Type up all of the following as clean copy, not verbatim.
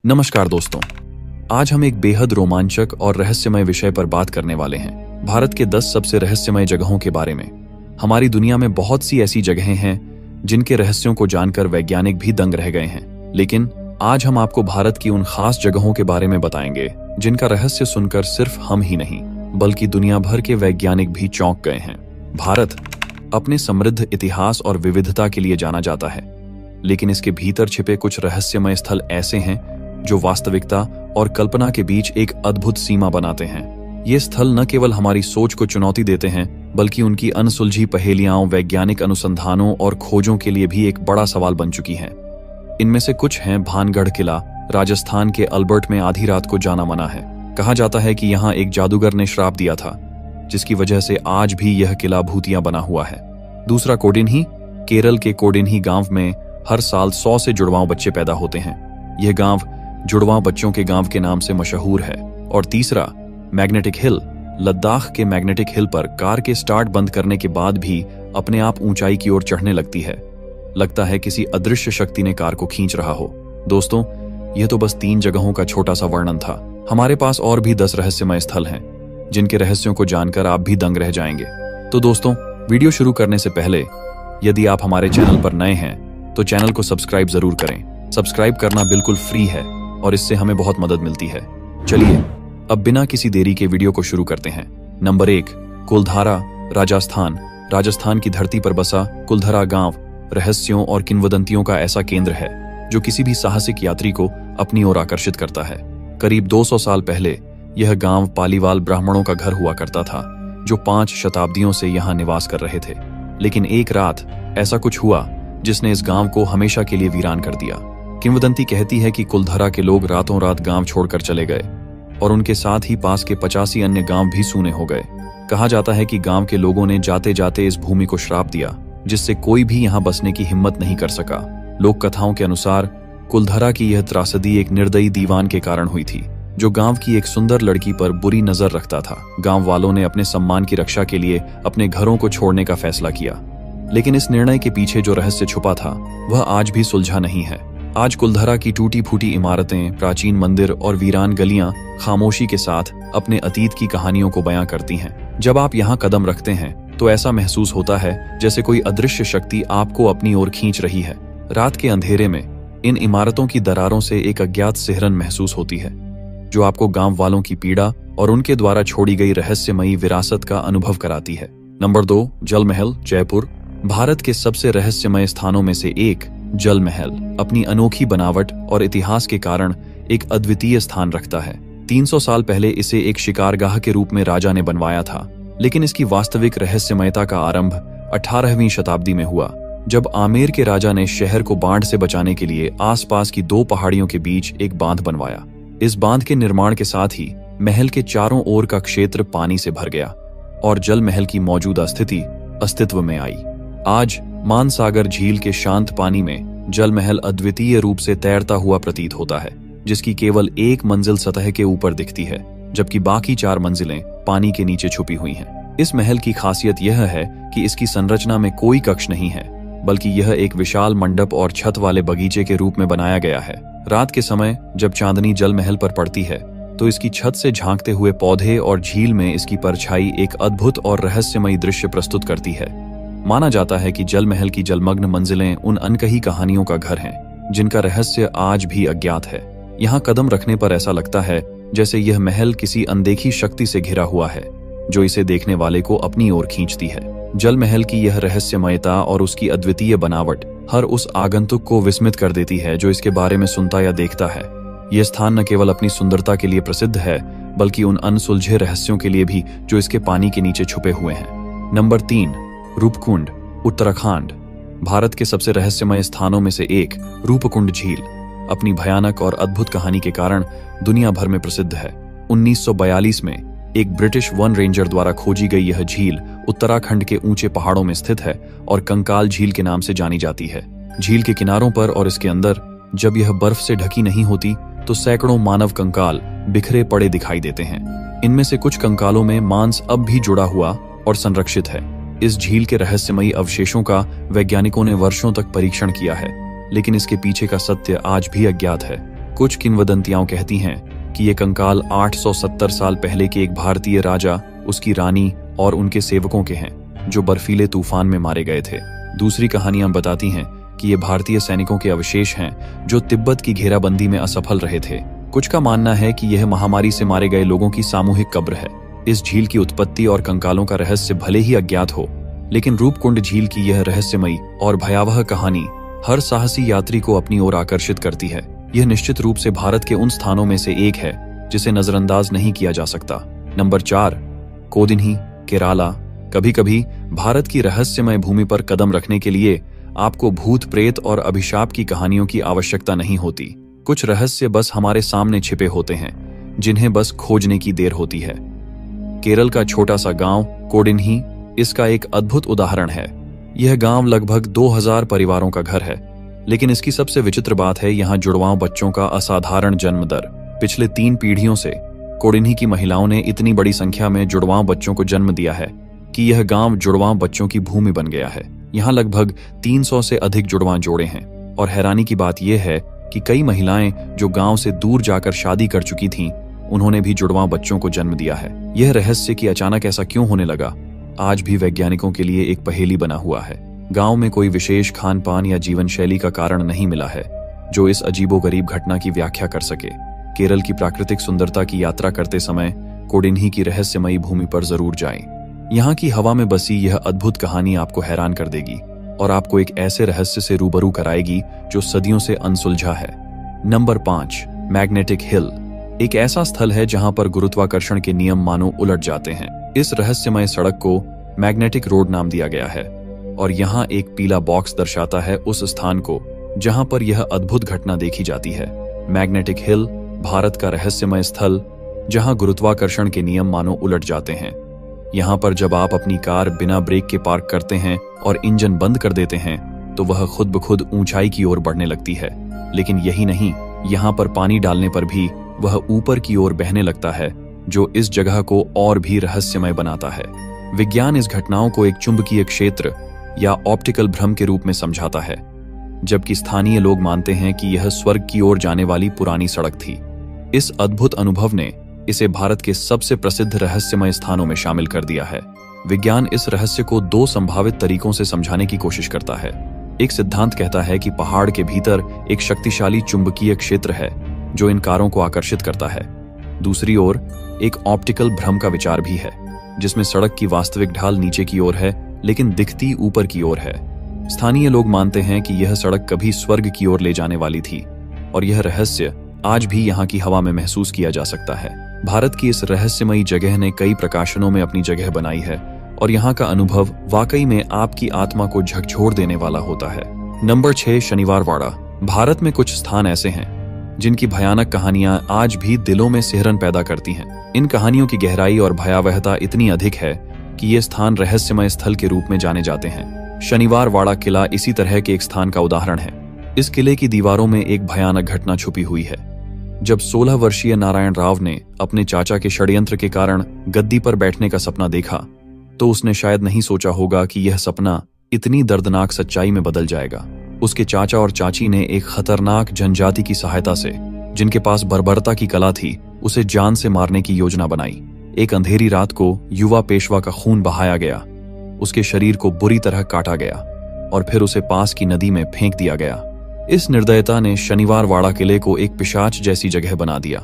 नमस्कार दोस्तों, आज हम एक बेहद रोमांचक और रहस्यमय विषय पर बात करने वाले हैं। भारत के 10 सबसे रहस्यमय जगहों के बारे में। हमारी दुनिया में बहुत सी ऐसी जगहें हैं जिनके रहस्यों को जानकर वैज्ञानिक भी दंग रह गए हैं, लेकिन आज हम आपको भारत की उन खास जगहों के बारे में बताएंगे जिनका रहस्य सुनकर सिर्फ हम ही नहीं बल्कि दुनिया भर के वैज्ञानिक भी चौंक गए हैं। भारत अपने समृद्ध इतिहास और विविधता के लिए जाना जाता है, लेकिन इसके भीतर छिपे कुछ रहस्यमय स्थल ऐसे हैं जो वास्तविकता और कल्पना के बीच एक अद्भुत सीमा बनाते हैं। ये स्थल न केवल हमारी सोच को चुनौती देते हैं बल्कि उनकी अनसुलझी पहेलियां वैज्ञानिक अनुसंधानों और खोजों के लिए भी एक बड़ा सवाल बन चुकी हैं। इनमें से कुछ हैं भानगढ़ किला, राजस्थान के अल्बर्ट में आधी रात को जाना मना है। कहा जाता है कि यहाँ एक जादूगर ने श्राप दिया था, जिसकी वजह से आज भी यह किला भूतिया बना हुआ है। दूसरा कोडिन्ही, केरल के कोडिन्ही गांव में हर साल 100 से जुड़वां बच्चे पैदा होते हैं। यह गांव जुड़वां बच्चों के गांव के नाम से मशहूर है। और तीसरा मैग्नेटिक हिल, लद्दाख के मैग्नेटिक हिल पर कार के स्टार्ट बंद करने के बाद भी अपने आप ऊंचाई की ओर चढ़ने लगती है। लगता है किसी अदृश्य शक्ति ने कार को खींच रहा हो। दोस्तों, यह तो बस 3 जगहों का छोटा सा वर्णन था। हमारे पास और भी 10 रहस्यमय स्थल हैं जिनके रहस्यों को जानकर आप भी दंग रह जाएंगे। तो दोस्तों, वीडियो शुरू करने से पहले यदि आप हमारे चैनल पर नए हैं तो चैनल को सब्सक्राइब जरूर करें। सब्सक्राइब करना बिल्कुल फ्री है और इससे हमें बहुत मदद मिलती है। चलिए अब बिना किसी देरी के वीडियो को शुरू करते हैं। नंबर 1, कुलधारा, राजस्थान। राजस्थान की धरती पर बसा कुलधारा गांव रहस्यों और किंवदंतियों का ऐसा केंद्र है जो किसी भी साहसिक यात्री को अपनी ओर आकर्षित करता है। करीब 200 साल पहले यह गांव पालीवाल ब्राह्मणों का घर हुआ करता था, जो 5 शताब्दियों से यहाँ निवास कर रहे थे। लेकिन एक रात ऐसा कुछ हुआ जिसने इस गांव को हमेशा के लिए वीरान कर दिया। किंवदंती कहती है कि कुलधारा के लोग रातों रात गांव छोड़कर चले गए और उनके साथ ही पास के 85 अन्य गांव भी सूने हो गए। कहा जाता है कि गांव के लोगों ने जाते जाते इस भूमि को श्राप दिया, जिससे कोई भी यहां बसने की हिम्मत नहीं कर सका। लोक कथाओं के अनुसार कुलधारा की यह त्रासदी एक निर्दयी दीवान के कारण हुई थी, जो गांव की एक सुंदर लड़की पर बुरी नजर रखता था। गांव वालों ने अपने सम्मान की रक्षा के लिए अपने घरों को छोड़ने का फैसला किया, लेकिन इस निर्णय के पीछे जो रहस्य छुपा था वह आज भी सुलझा नहीं है। आज कुलधारा की टूटी फूटी इमारतें, प्राचीन मंदिर और वीरान गलियां खामोशी के साथ अपने अतीत की कहानियों को बयां करती हैं। जब आप यहाँ कदम रखते हैं तो ऐसा महसूस होता है जैसे कोई अदृश्य शक्ति आपको अपनी ओर खींच रही है। रात के अंधेरे में इन इमारतों की दरारों से एक अज्ञात सिहरन महसूस होती है, जो आपको गांव वालों की पीड़ा और उनके द्वारा छोड़ी गई रहस्यमयी विरासत का अनुभव कराती है। नंबर 2, जल महल, जयपुर। भारत के सबसे रहस्यमय स्थानों में से एक जल महल अपनी अनोखी बनावट और इतिहास के कारण एक अद्वितीय स्थान रखता है। 300 साल पहले इसे एक शिकारगाह के रूप में राजा ने बनवाया था, लेकिन इसकी वास्तविक रहस्यमयता का आरंभ 18वीं शताब्दी में हुआ, जब आमेर के राजा ने शहर को बाढ़ से बचाने के लिए आसपास की 2 पहाड़ियों के बीच एक बांध बनवाया। इस बांध के निर्माण के साथ ही महल के चारों ओर का क्षेत्र पानी से भर गया और जल महल की मौजूदा स्थिति अस्तित्व में आई। आज मानसागर झील के शांत पानी में जल महल अद्वितीय रूप से तैरता हुआ प्रतीत होता है, जिसकी केवल एक मंजिल सतह के ऊपर दिखती है, जबकि बाकी 4 मंजिलें पानी के नीचे छुपी हुई हैं। इस महल की खासियत यह है कि इसकी संरचना में कोई कक्ष नहीं है, बल्कि यह एक विशाल मंडप और छत वाले बगीचे के रूप में बनाया गया है। रात के समय जब चांदनी जल महल पर पड़ती है तो इसकी छत से झांकते हुए पौधे और झील में इसकी परछाई एक अद्भुत और रहस्यमयी दृश्य प्रस्तुत करती है। माना जाता है कि जल महल की जलमग्न मंजिलें उन अनकही कहानियों का घर हैं, जिनका रहस्य आज भी अज्ञात है। यहाँ कदम रखने पर ऐसा लगता है जैसे यह महल किसी अनदेखी शक्ति से घिरा हुआ है, जो इसे देखने वाले को अपनी ओर खींचती है। जल महल की यह रहस्यमयता और उसकी अद्वितीय बनावट हर उस आगंतुक को विस्मित कर देती है जो इसके बारे में सुनता या देखता है। यह स्थान न केवल अपनी सुंदरता के लिए प्रसिद्ध है, बल्कि उन अनसुलझे रहस्यों के लिए भी जो इसके पानी के नीचे छुपे हुए हैं। नंबर 3, रूपकुंड, उत्तराखंड। भारत के सबसे रहस्यमय स्थानों में से एक रूपकुंड झील अपनी भयानक और अद्भुत कहानी के कारण दुनिया भर में प्रसिद्ध है। 1942 में एक ब्रिटिश वन रेंजर द्वारा खोजी गई यह झील उत्तराखंड के ऊंचे पहाड़ों में स्थित है और कंकाल झील के नाम से जानी जाती है। झील के किनारों पर और इसके अंदर जब यह बर्फ से ढकी नहीं होती तो सैकड़ों मानव कंकाल बिखरे पड़े दिखाई देते हैं। इनमें से कुछ कंकालों में मांस अब भी जुड़ा हुआ और संरक्षित है। इस झील के रहस्यमयी अवशेषों का वैज्ञानिकों ने वर्षों तक परीक्षण किया है, लेकिन इसके पीछे का सत्य आज भी अज्ञात है। कुछ किंवदंतियां कहती हैं कि ये कंकाल 870 साल पहले के एक भारतीय राजा, उसकी रानी और उनके सेवकों के हैं जो बर्फीले तूफान में मारे गए थे। दूसरी कहानियां बताती हैं कि ये भारतीय सैनिकों के अवशेष हैं जो तिब्बत की घेराबंदी में असफल रहे थे। कुछ का मानना है कि यह महामारी से मारे गए लोगों की सामूहिक कब्र है। इस झील की उत्पत्ति और कंकालों का रहस्य भले ही अज्ञात हो, लेकिन रूपकुंड झील की यह रहस्यमयी और भयावह कहानी हर साहसी यात्री को अपनी ओर आकर्षित करती है। यह निश्चित रूप से भारत के उन स्थानों में से एक है जिसे नजरअंदाज नहीं किया जा सकता। नंबर 4, कोडिन्ही, केराला। कभी कभी भारत की रहस्यमय भूमि पर कदम रखने के लिए आपको भूत प्रेत और अभिशाप की कहानियों की आवश्यकता नहीं होती। कुछ रहस्य बस हमारे सामने छिपे होते हैं, जिन्हें बस खोजने की देर होती है। केरल का छोटा सा गांव कोडिन्ही इसका एक अद्भुत उदाहरण है। यह गांव लगभग 2000 परिवारों का घर है, लेकिन इसकी सबसे विचित्र बात है यहाँ जुड़वां बच्चों का असाधारण जन्म दर। पिछले 3 पीढ़ियों से कोडिन्ही की महिलाओं ने इतनी बड़ी संख्या में जुड़वां बच्चों को जन्म दिया है कि यह गांव जुड़वां बच्चों की भूमि बन गया है। यहाँ लगभग 300 से अधिक जुड़वां जोड़े हैं और हैरानी की बात यह है कि कई महिलाएं जो गांव से दूर जाकर शादी कर चुकी थीं, उन्होंने भी जुड़वां बच्चों को जन्म दिया है। यह रहस्य कि अचानक ऐसा क्यों होने लगा, आज भी वैज्ञानिकों के लिए एक पहेली बना हुआ है। गांव में कोई विशेष खान पान या जीवन शैली का कारण नहीं मिला है जो इस अजीबोगरीब घटना की व्याख्या कर सके। केरल की प्राकृतिक सुंदरता की यात्रा करते समय कोडिन्ही की रहस्यमयी भूमि पर जरूर जाएं। यहाँ की हवा में बसी यह अद्भुत कहानी आपको हैरान कर देगी और आपको एक ऐसे रहस्य से रूबरू कराएगी जो सदियों से अनसुलझा है। Number 5, magnetic hill. एक ऐसा स्थल है जहां पर गुरुत्वाकर्षण के नियम मानो उलट जाते हैं। इस रहस्यमय सड़क को मैग्नेटिक रोड नाम दिया गया है और यहाँ एक पीला बॉक्स दर्शाता है उस स्थान को जहां पर यह अद्भुत घटना देखी जाती है। मैग्नेटिक हिल भारत का रहस्यमय स्थल जहां गुरुत्वाकर्षण के नियम मानो उलट जाते हैं। यहाँ पर जब आप अपनी कार बिना ब्रेक के पार्क करते हैं और इंजन बंद कर देते हैं तो वह खुद ब खुद ऊंचाई की ओर बढ़ने लगती है। लेकिन यही नहीं, यहाँ पर पानी डालने पर भी वह ऊपर की ओर बहने लगता है, जो इस जगह को और भी रहस्यमय बनाता है। विज्ञान इस घटनाओं को एक चुंबकीय क्षेत्र या ऑप्टिकल भ्रम के रूप में समझाता है, जबकि स्थानीय लोग मानते हैं कि यह स्वर्ग की ओर जाने वाली पुरानी सड़क थी। इस अद्भुत अनुभव ने इसे भारत के सबसे प्रसिद्ध रहस्यमय स्थानों में शामिल कर दिया है। विज्ञान इस रहस्य को 2 संभावित तरीकों से समझाने की कोशिश करता है। एक सिद्धांत कहता है कि पहाड़ के भीतर एक शक्तिशाली चुंबकीय क्षेत्र है जो इन कारों को आकर्षित करता है। दूसरी ओर एक ऑप्टिकल भ्रम का विचार भी है, जिसमें सड़क की वास्तविक ढाल नीचे की ओर है लेकिन दिखती ऊपर की ओर है। स्थानीय लोग मानते हैं कि यह सड़क कभी स्वर्ग की ओर ले जाने वाली थी और यह रहस्य आज भी यहाँ की हवा में महसूस किया जा सकता है। भारत की इस रहस्यमयी जगह ने कई प्रकाशनों में अपनी जगह बनाई है और यहाँ का अनुभव वाकई में आपकी आत्मा को झकझोर देने वाला होता है। नंबर 6, शनिवार वाड़ा। भारत में कुछ स्थान ऐसे हैं जिनकी भयानक कहानियां आज भी दिलों में सिहरन पैदा करती हैं। इन कहानियों की गहराई और भयावहता इतनी अधिक है कि ये स्थान रहस्यमय स्थल के रूप में जाने जाते हैं। शनिवार वाड़ा किला इसी तरह के एक स्थान का उदाहरण है। इस किले की दीवारों में एक भयानक घटना छुपी हुई है। जब 16 वर्षीय नारायण राव ने अपने चाचा के षड्यंत्र के कारण गद्दी पर बैठने का सपना देखा, तो उसने शायद नहीं सोचा होगा कि यह सपना इतनी दर्दनाक सच्चाई में बदल जाएगा। उसके चाचा और चाची ने एक खतरनाक जनजाति की सहायता से, जिनके पास बर्बरता की कला थी, उसे जान से मारने की योजना बनाई। एक अंधेरी रात को युवा पेशवा का खून बहाया गया, उसके शरीर को बुरी तरह काटा गया और फिर उसे पास की नदी में फेंक दिया गया। इस निर्दयता ने शनिवार वाड़ा किले को एक पिशाच जैसी जगह बना दिया।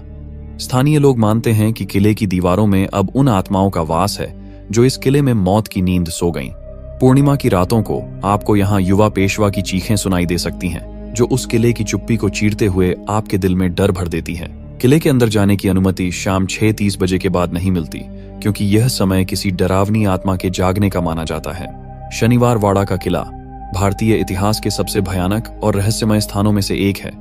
स्थानीय लोग मानते हैं कि किले की दीवारों में अब उन आत्माओं का वास है जो इस किले में मौत की नींद सो गईं। पूर्णिमा की रातों को आपको यहाँ युवा पेशवा की चीखें सुनाई दे सकती हैं, जो उस किले की चुप्पी को चीरते हुए आपके दिल में डर भर देती हैं। किले के अंदर जाने की अनुमति शाम 6:30 बजे के बाद नहीं मिलती, क्योंकि यह समय किसी डरावनी आत्मा के जागने का माना जाता है। शनिवार वाड़ा का किला भारतीय इतिहास के सबसे भयानक और रहस्यमय स्थानों में से एक है,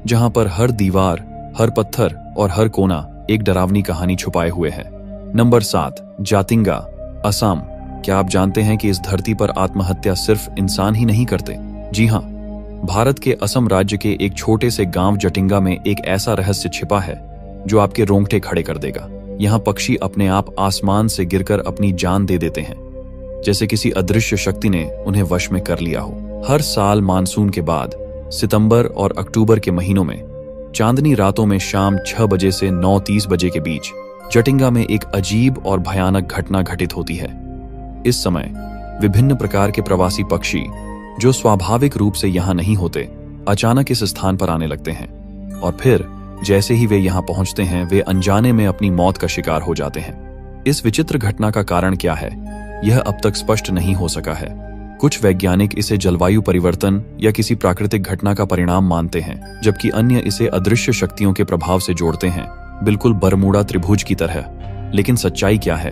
जहां पर हर दीवार, हर पत्थर और हर कोना एक डरावनी कहानी छुपाए हुए है। नंबर 7, जातिंगा, असम। क्या आप जानते हैं कि इस धरती पर आत्महत्या सिर्फ इंसान ही नहीं करते? जी हाँ, भारत के असम राज्य के एक छोटे से गांव जटिंगा में एक ऐसा रहस्य छिपा है जो आपके रोंगटे खड़े कर देगा। यहाँ पक्षी अपने आप आसमान से गिरकर अपनी जान दे देते हैं, जैसे किसी अदृश्य शक्ति ने उन्हें वश में कर लिया हो। हर साल मानसून के बाद सितंबर और अक्टूबर के महीनों में चांदनी रातों में शाम 6 बजे से 9:30 बजे के बीच जटिंगा में एक अजीब और भयानक घटना घटित होती है। इस समय विभिन्न प्रकार के प्रवासी पक्षी जो स्वाभाविक रूप से यहाँ नहीं होते, अचानक इस स्थान पर आने लगते हैं और फिर जैसे ही वे यहाँ पहुंचते हैं वे अनजाने में अपनी मौत का शिकार हो जाते हैं। इस विचित्र घटना का कारण क्या है, यह अब तक स्पष्ट नहीं हो सका है। कुछ वैज्ञानिक इसे जलवायु परिवर्तन या किसी प्राकृतिक घटना का परिणाम मानते हैं, जबकि अन्य इसे अदृश्य शक्तियों के प्रभाव से जोड़ते हैं, बिल्कुल बरमूडा त्रिभुज की तरह। लेकिन सच्चाई क्या है,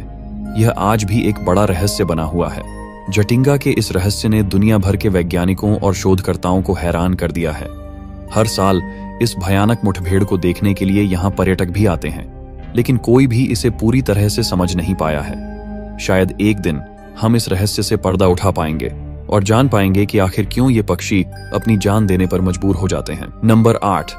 यह आज भी एक बड़ा रहस्य बना हुआ है। जटिंगा के इस रहस्य ने दुनिया भर के वैज्ञानिकों और शोधकर्ताओं को हैरान कर दिया है। हर साल इस भयानक मुठभेड़ को देखने के लिए यहाँ पर्यटक भी आते हैं, लेकिन कोई भी इसे पूरी तरह से समझ नहीं पाया है। शायद एक दिन हम इस रहस्य से पर्दा उठा पाएंगे और जान पाएंगे कि आखिर क्यों ये पक्षी अपनी जान देने पर मजबूर हो जाते हैं। Number 8,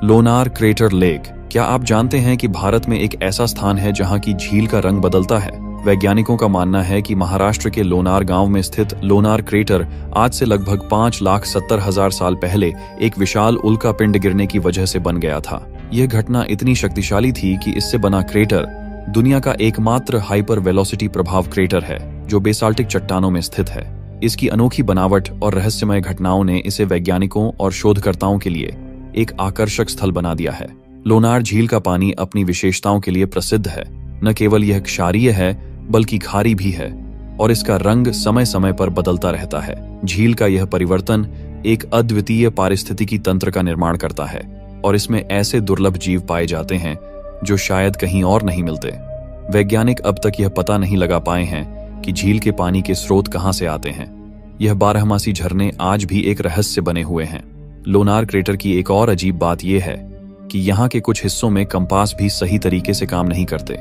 Lonar crater lake. क्या आप जानते हैं कि भारत में एक ऐसा स्थान है जहां की झील का रंग बदलता है? वैज्ञानिकों का मानना है कि महाराष्ट्र के लोनार गांव में स्थित लोनार क्रेटर आज से लगभग 5,70,000 साल पहले एक विशाल उल्का पिंड गिरने की वजह से बन गया था। यह घटना इतनी शक्तिशाली थी कि इससे बना क्रेटर दुनिया का एकमात्र हाइपर वेलोसिटी प्रभाव क्रेटर है जो बेसाल्टिक चट्टानों में स्थित है। इसकी अनोखी बनावट और रहस्यमय घटनाओं ने इसे वैज्ञानिकों और शोधकर्ताओं के लिए एक आकर्षक स्थल बना दिया है। लोनार झील का पानी अपनी विशेषताओं के लिए प्रसिद्ध है। न केवल यह क्षारीय है बल्कि खारी भी है और इसका रंग समय समय पर बदलता रहता है। झील का यह परिवर्तन एक अद्वितीय पारिस्थितिकी तंत्र का निर्माण करता है और इसमें ऐसे दुर्लभ जीव पाए जाते हैं जो शायद कहीं और नहीं मिलते। वैज्ञानिक अब तक यह पता नहीं लगा पाए हैं कि झील के पानी के स्रोत कहां से आते हैं। यह बारहमासी झरने आज भी एक रहस्य बने हुए हैं। लोनार क्रेटर की एक और अजीब बात यह है कि यहाँ के कुछ हिस्सों में कंपास भी सही तरीके से काम नहीं करते,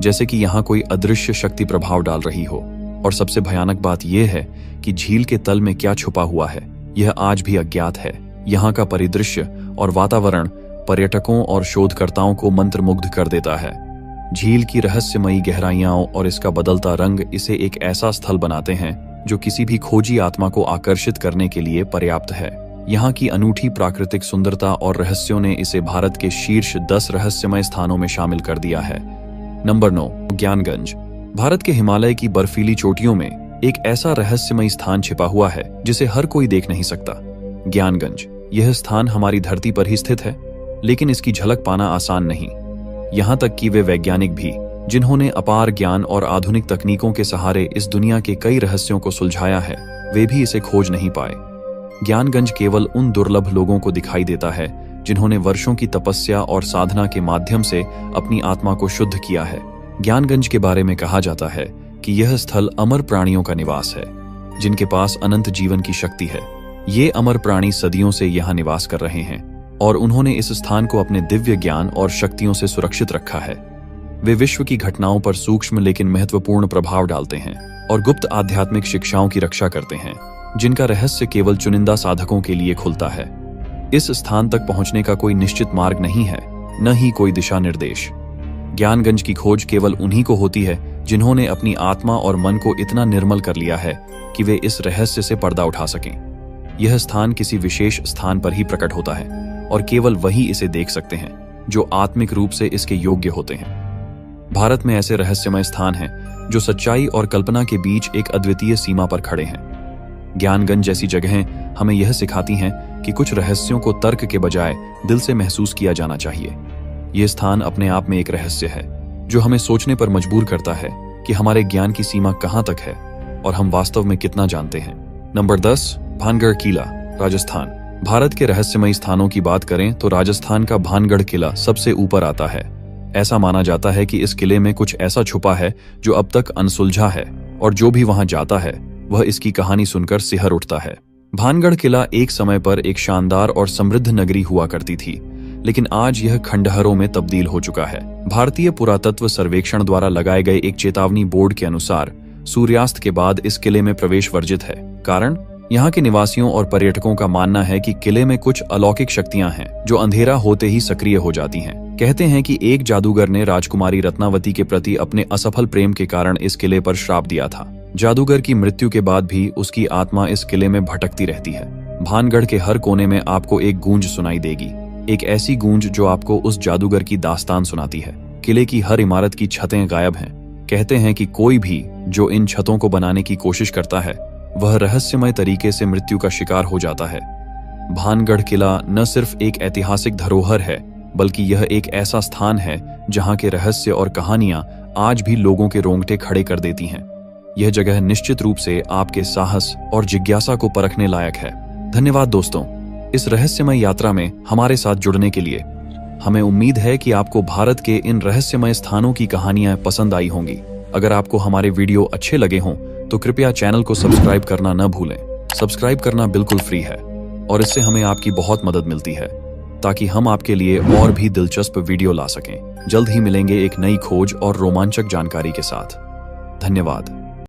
जैसे कि यहाँ कोई अदृश्य शक्ति प्रभाव डाल रही हो। और सबसे भयानक बात यह है कि झील के तल में क्या छुपा हुआ है यह आज भी अज्ञात है। यहाँ का परिदृश्य और वातावरण पर्यटकों और शोधकर्ताओं को मंत्रमुग्ध कर देता है। झील की रहस्यमयी गहराइयां और इसका बदलता रंग इसे एक ऐसा स्थल बनाते हैं जो किसी भी खोजी आत्मा को आकर्षित करने के लिए पर्याप्त है। यहाँ की अनूठी प्राकृतिक सुंदरता और रहस्यों ने इसे भारत के शीर्ष 10 रहस्यमय स्थानों में शामिल कर दिया है। नंबर 9, ज्ञानगंज। भारत के हिमालय की बर्फीली चोटियों में एक ऐसा रहस्यमय स्थान छिपा हुआ है जिसे हर कोई देख नहीं सकता। ज्ञानगंज। यह स्थान हमारी धरती पर ही स्थित है, लेकिन इसकी झलक पाना आसान नहीं। यहाँ तक कि वे वैज्ञानिक भी जिन्होंने अपार ज्ञान और आधुनिक तकनीकों के सहारे इस दुनिया के कई रहस्यों को सुलझाया है, वे भी इसे खोज नहीं पाए। ज्ञानगंज केवल उन दुर्लभ लोगों को दिखाई देता है जिन्होंने वर्षों की तपस्या और साधना के माध्यम से अपनी आत्मा को शुद्ध किया है। ज्ञानगंज के बारे में कहा जाता है कि यह स्थल अमर प्राणियों का निवास है जिनके पास अनंत जीवन की शक्ति है। ये अमर प्राणी सदियों से यहाँ निवास कर रहे हैं और उन्होंने इस स्थान को अपने दिव्य ज्ञान और शक्तियों से सुरक्षित रखा है। वे विश्व की घटनाओं पर सूक्ष्म लेकिन महत्वपूर्ण प्रभाव डालते हैं और गुप्त आध्यात्मिक शिक्षाओं की रक्षा करते हैं जिनका रहस्य केवल चुनिंदा साधकों के लिए खुलता है। इस स्थान तक पहुंचने का कोई निश्चित मार्ग नहीं है, न ही कोई दिशा निर्देश। ज्ञानगंज की खोज केवल उन्हीं को होती है जिन्होंने अपनी आत्मा और मन को इतना निर्मल कर लिया है कि वे इस रहस्य से पर्दा उठा सकें। यह स्थान किसी विशेष स्थान पर ही प्रकट होता है और केवल वही इसे देख सकते हैं जो आत्मिक रूप से इसके योग्य होते हैं। भारत में ऐसे रहस्यमय स्थान हैं जो सच्चाई और कल्पना के बीच एक अद्वितीय सीमा पर खड़े हैं। ज्ञानगंज जैसी जगहें हमें यह सिखाती हैं कि कुछ रहस्यों को तर्क के बजाय दिल से महसूस किया जाना चाहिए। यह स्थान अपने आप में एक रहस्य है जो हमें सोचने पर मजबूर करता है कि हमारे ज्ञान की सीमा कहां तक है और हम वास्तव में कितना जानते हैं। नंबर 10, भानगढ़ किला, राजस्थान। भारत के रहस्यमय स्थानों की बात करें तो राजस्थान का भानगढ़ किला सबसे ऊपर आता है। ऐसा माना जाता है कि इस किले में कुछ ऐसा छुपा है जो अब तक अनसुलझा है और जो भी वहां जाता है वह इसकी कहानी सुनकर सिहर उठता है। भानगढ़ किला एक समय पर एक शानदार और समृद्ध नगरी हुआ करती थी, लेकिन आज यह खंडहरों में तब्दील हो चुका है। भारतीय पुरातत्व सर्वेक्षण द्वारा लगाए गए एक चेतावनी बोर्ड के अनुसार सूर्यास्त के बाद इस किले में प्रवेश वर्जित है। कारण, यहाँ के निवासियों और पर्यटकों का मानना है कि किले में कुछ अलौकिक शक्तियां हैं जो अंधेरा होते ही सक्रिय हो जाती हैं। कहते हैं कि एक जादूगर ने राजकुमारी रत्नावती के प्रति अपने असफल प्रेम के कारण इस किले पर श्राप दिया था। जादूगर की मृत्यु के बाद भी उसकी आत्मा इस किले में भटकती रहती है। भानगढ़ के हर कोने में आपको एक गूंज सुनाई देगी, एक ऐसी गूंज जो आपको उस जादूगर की दास्तान सुनाती है। किले की हर इमारत की छतें गायब हैं। कहते हैं कि कोई भी जो इन छतों को बनाने की कोशिश करता है वह रहस्यमय तरीके से मृत्यु का शिकार हो जाता है। भानगढ़ किला न सिर्फ एक ऐतिहासिक धरोहर है, बल्कि यह एक ऐसा स्थान है जहां के रहस्य और कहानियां आज भी लोगों के रोंगटे खड़े कर देती हैं। यह जगह निश्चित रूप से आपके साहस और जिज्ञासा को परखने लायक है। धन्यवाद दोस्तों, इस रहस्यमय यात्रा में हमारे साथ जुड़ने के लिए। हमें उम्मीद है कि आपको भारत के इन रहस्यमय स्थानों की कहानियां पसंद आई होंगी। अगर आपको हमारे वीडियो अच्छे लगे हों तो कृपया चैनल को सब्सक्राइब करना न भूलें। सब्सक्राइब करना बिल्कुल फ्री है और इससे हमें आपकी बहुत मदद मिलती है, ताकि हम आपके लिए और भी दिलचस्प वीडियो ला सकें। जल्द ही मिलेंगे एक नई खोज और रोमांचक जानकारी के साथ। धन्यवाद।